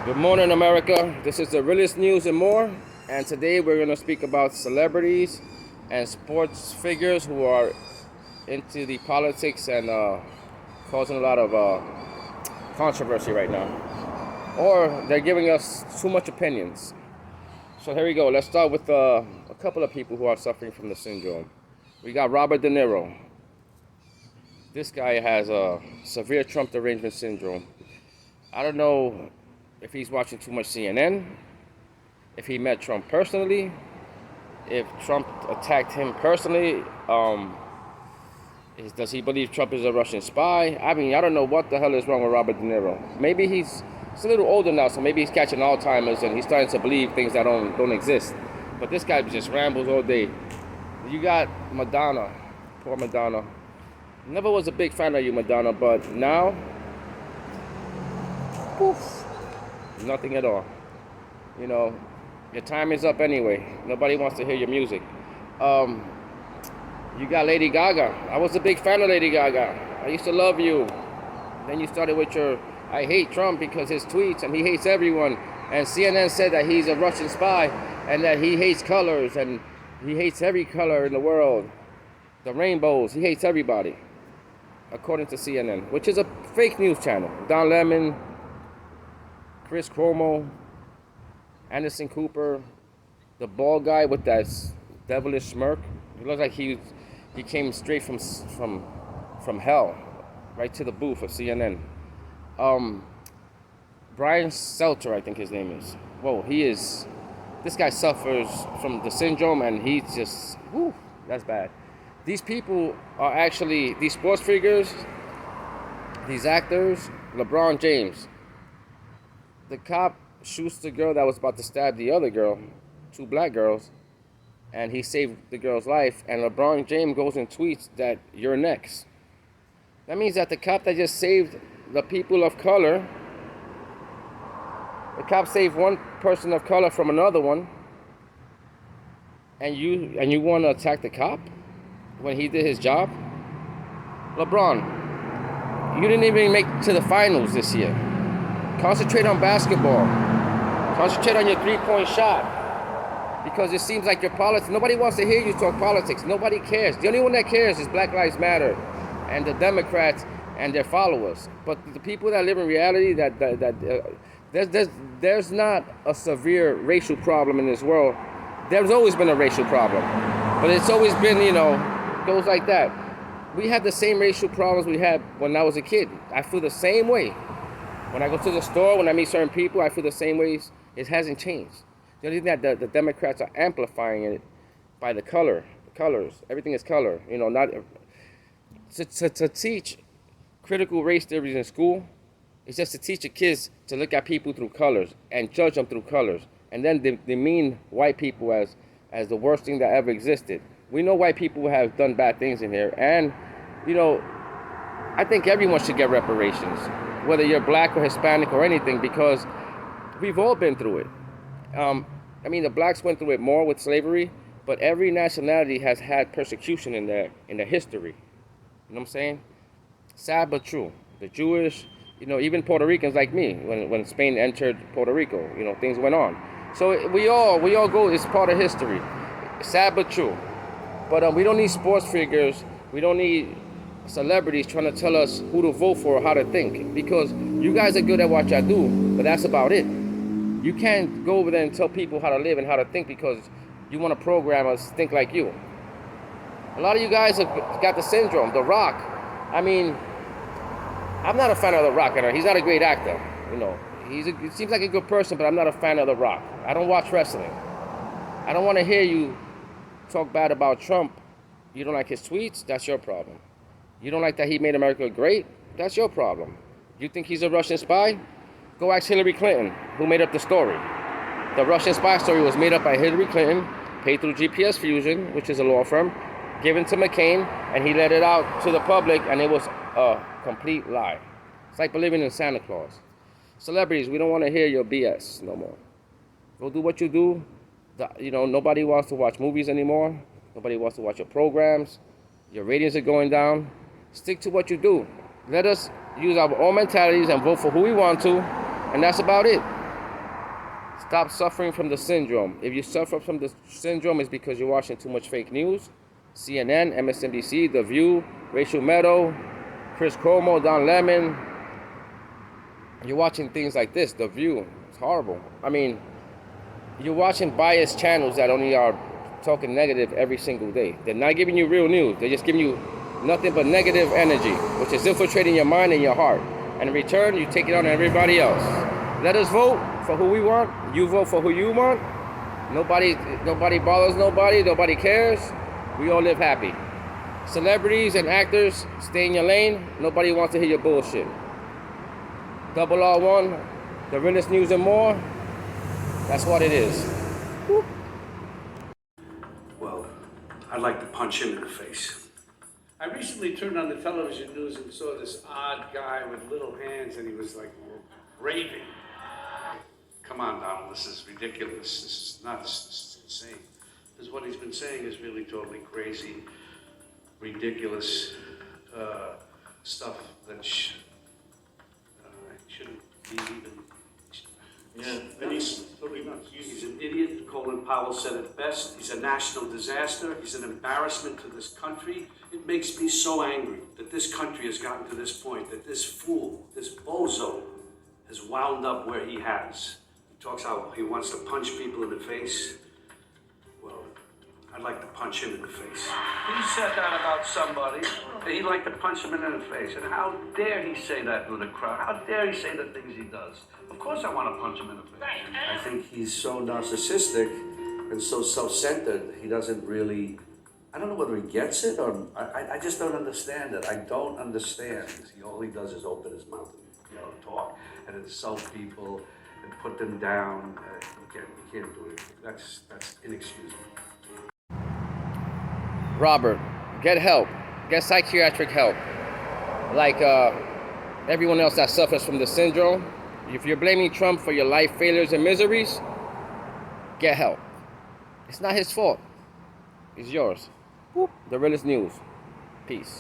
Good morning, America. This is the Realist News and more. And today we're going to speak about celebrities and sports figures who are into the politics and causing a lot of controversy right now. Or they're giving us too much opinions. So here we go. Let's start with a couple of people who are suffering from the syndrome. We got Robert De Niro. This guy has a severe Trump derangement syndrome. I don't know if he's watching too much CNN, if he met Trump personally, if Trump attacked him personally, does he believe Trump is a Russian spy? I mean, I don't know what the hell is wrong with Robert De Niro. Maybe he's a little older now, so maybe he's catching Alzheimer's and he's starting to believe things that don't exist. But this guy just rambles all day. You got Madonna, poor Madonna. Never was a big fan of you, Madonna, but now, poof, nothing at all. You know, your time is up anyway. Nobody wants to hear your music. You got Lady Gaga. I was a big fan of Lady Gaga. I used to love you. Then you started with your, I hate Trump because his tweets and he hates everyone. And CNN said that he's a Russian spy and that he hates colors and he hates every color in the world. The rainbows, he hates everybody. According to CNN, which is a fake news channel. Don Lemon, Chris Cuomo, Anderson Cooper, the bald guy with that devilish smirk. It looks like he came straight from hell, right to the booth of CNN. Brian Seltzer, I think his name is. Whoa, this guy suffers from the syndrome, and he's just, whew, that's bad. These people are actually, these sports figures, these actors, LeBron James. The cop shoots the girl that was about to stab the other girl, two black girls, and he saved the girl's life, and LeBron James goes and tweets that you're next. That means that the cop that just saved the people of color, the cop saved one person of color from another one, and you want to attack the cop when he did his job? LeBron, you didn't even make to the finals this year. Concentrate on basketball. Concentrate on your three-point shot. Because it seems like your politics, nobody wants to hear you talk politics. Nobody cares. The only one that cares is Black Lives Matter and the Democrats and their followers. But the people that live in reality, there's not a severe racial problem in this world. There's always been a racial problem. But it's always been, goes like that. We had the same racial problems we had when I was a kid. I feel the same way. When I go to the store, when I meet certain people, I feel the same ways. It hasn't changed. The only thing that the Democrats are amplifying it by the colors. Everything is color. Not to teach critical race theories in school. It's just to teach the kids to look at people through colors and judge them through colors, and then they mean white people as the worst thing that ever existed. We know white people have done bad things in here, and I think everyone should get reparations, whether you're black or Hispanic or anything, because we've all been through it. The blacks went through it more with slavery, but every nationality has had persecution in their history. You know what I'm saying? Sad but true. The Jewish, even Puerto Ricans like me, when Spain entered Puerto Rico, things went on. So we all go, it's part of history. Sad but true. But we don't need sports figures. We don't need celebrities trying to tell us who to vote for or how to think, because you guys are good at what y'all do, but that's about it. You can't go over there and tell people how to live and how to think because you want to program us to think like you. A lot of you guys have got the syndrome. The Rock, I'm not a fan of The Rock. He's not a great actor. He seems like a good person, but I'm not a fan of The Rock. I don't watch wrestling. I don't want to hear you talk bad about Trump. You don't like his tweets? That's your problem. You don't like that he made America great? That's your problem. You think he's a Russian spy? Go ask Hillary Clinton, who made up the story. The Russian spy story was made up by Hillary Clinton, paid through GPS Fusion, which is a law firm, given to McCain, and he let it out to the public, and it was a complete lie. It's like believing in Santa Claus. Celebrities, we don't want to hear your BS no more. Go do what you do. Nobody wants to watch movies anymore. Nobody wants to watch your programs. Your ratings are going down. Stick to what you do. Let us use our own mentalities and vote for who we want to, and that's about it. Stop suffering from the syndrome. If you suffer from the syndrome, it's because you're watching too much fake news. CNN, MSNBC, The View, Rachel Maddow, Chris Cuomo, Don Lemon. You're watching things like this, The View. It's horrible. I mean, you're watching biased channels that only are talking negative every single day. They're not giving you real news. They're just giving you nothing but negative energy, which is infiltrating your mind and your heart. And in return, you take it on everybody else. Let us vote for who we want. You vote for who you want. Nobody bothers nobody. Nobody cares. We all live happy. Celebrities and actors, stay in your lane. Nobody wants to hear your bullshit. Double R1, the realest news and more. That's what it is. Whoop. Well, I'd like to punch him in the face. I recently turned on the television news and saw this odd guy with little hands, and he was like raving. Come on, Donald, this is ridiculous. This is nuts. This is insane. Because what he's been saying is really totally crazy, ridiculous stuff that shouldn't be even. Yeah, And he's totally nuts. He's an idiot. Colin Powell said it best. He's a national disaster. He's an embarrassment to this country. It makes me so angry that this country has gotten to this point, that this fool, this bozo, has wound up where he has. He talks how he wants to punch people in the face. Well, I'd like to punch him in the face. He said that about somebody, and he'd like to punch him in the face. And how dare he say that to the crowd? How dare he say the things he does? Of course I want to punch him in the face. I think he's so narcissistic and so self-centered, he doesn't really, I don't know whether he gets it or, I just don't understand it. I don't understand. All he does is open his mouth and, talk and insult people and put them down. You can't do it. That's inexcusable. Robert, get help. Get psychiatric help. Like everyone else that suffers from the syndrome. If you're blaming Trump for your life failures and miseries, get help. It's not his fault. It's yours. Whoop. The realest news. Peace.